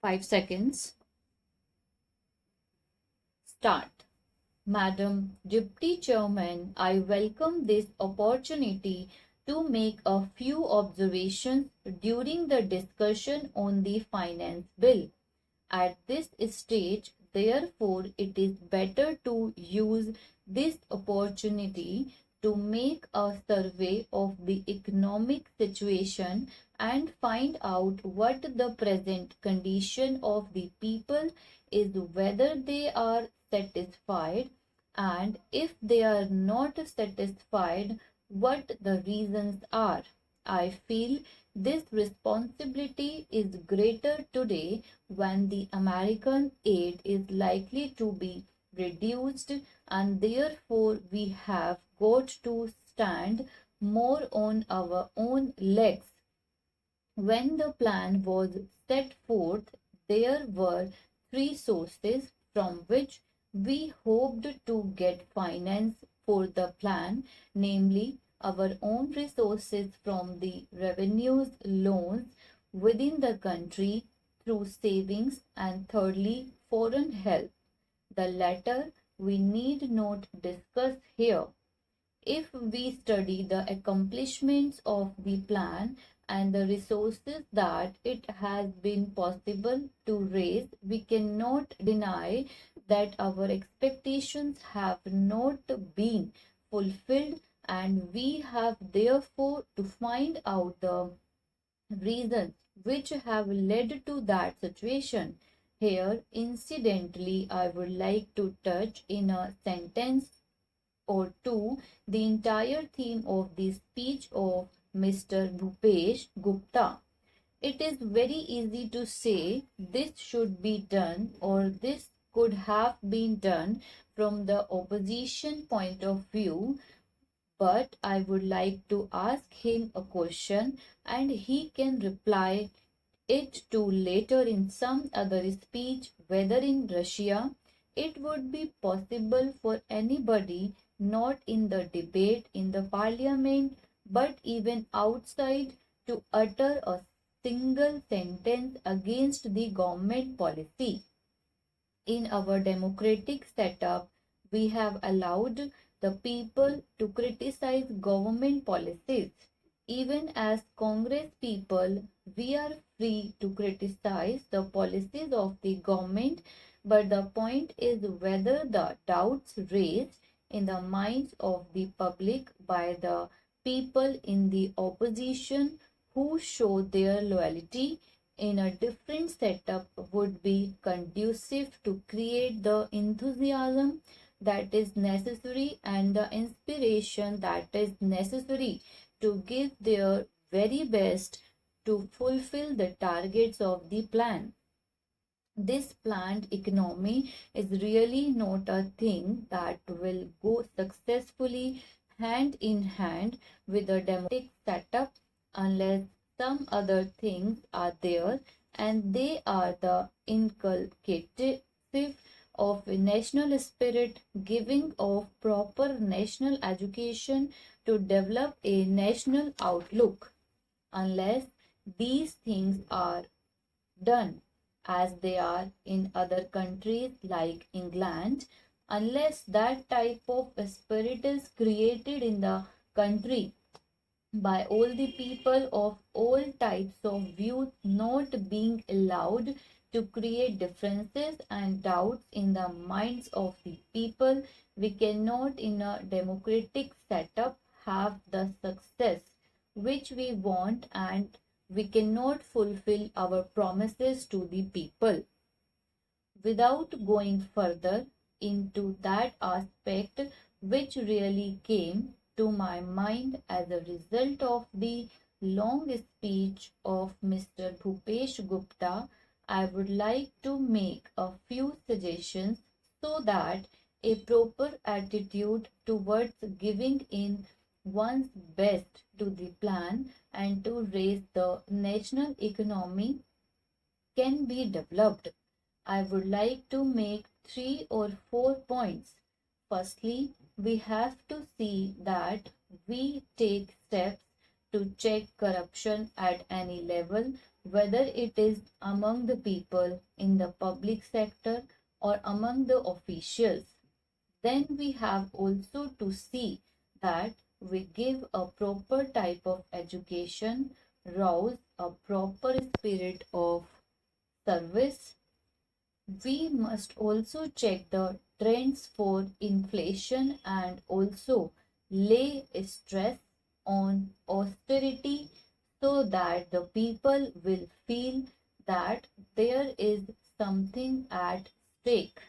5 seconds. Start. Madam Deputy Chairman, I welcome this opportunity to make a few observations during the discussion on the finance bill. At this stage, therefore, it is better to use this opportunity to make a survey of the economic situation and find out what the present condition of the people is, whether they are satisfied, and if they are not satisfied, what the reasons are. I feel this responsibility is greater today when the American aid is likely to be reduced, and therefore we have got to stand more on our own legs. When the plan was set forth, there were three sources from which we hoped to get finance for the plan, namely our own resources from the revenues, loans within the country through savings, and thirdly, foreign help. The latter we need not discuss here. If we study the accomplishments of the plan and the resources that it has been possible to raise, we cannot deny that our expectations have not been fulfilled, and we have therefore to find out the reasons which have led to that situation. Here, incidentally, I would like to touch in a sentence or two the entire theme of the speech of Mr. Bhupesh Gupta. It is very easy to say this should be done or this could have been done from the opposition point of view, but I would like to ask him a question and he can reply it to later in some other speech, whether in Russia. It would be possible for anybody not in the debate in the parliament but even outside to utter a single sentence against the government policy. In our democratic setup, we have allowed the people to criticize government policies. Even as Congress people, we are free to criticize the policies of the government, but the point is whether the doubts raised in the minds of the public by the people in the opposition who show their loyalty in a different setup would be conducive to create the enthusiasm that is necessary and the inspiration that is necessary to give their very best to fulfill the targets of the plan. This planned economy is really not a thing that will go successfully hand in hand with a democratic setup unless some other things are there, and they are the inculcative of national spirit, giving of proper national education to develop a national outlook. Unless these things are done as they are in other countries like England, unless that type of spirit is created in the country by all the people of all types of views, not being allowed to create differences and doubts in the minds of the people, we cannot in a democratic setup have the success which we want, and we cannot fulfill our promises to the people. Without going further into that aspect which really came to my mind as a result of the long speech of Mr. Bhupesh Gupta, I would like to make a few suggestions so that a proper attitude towards giving in one's best to the plan and to raise the national economy can be developed. I would like to make 3 or 4 points. Firstly, we have to see that we take steps to check corruption at any level whether it is among the people in the public sector or among the officials. Then we have also to see that we give a proper type of education, rouse a proper spirit of service. We must also check the trends for inflation and also lay stress on austerity so that the people will feel that there is something at stake.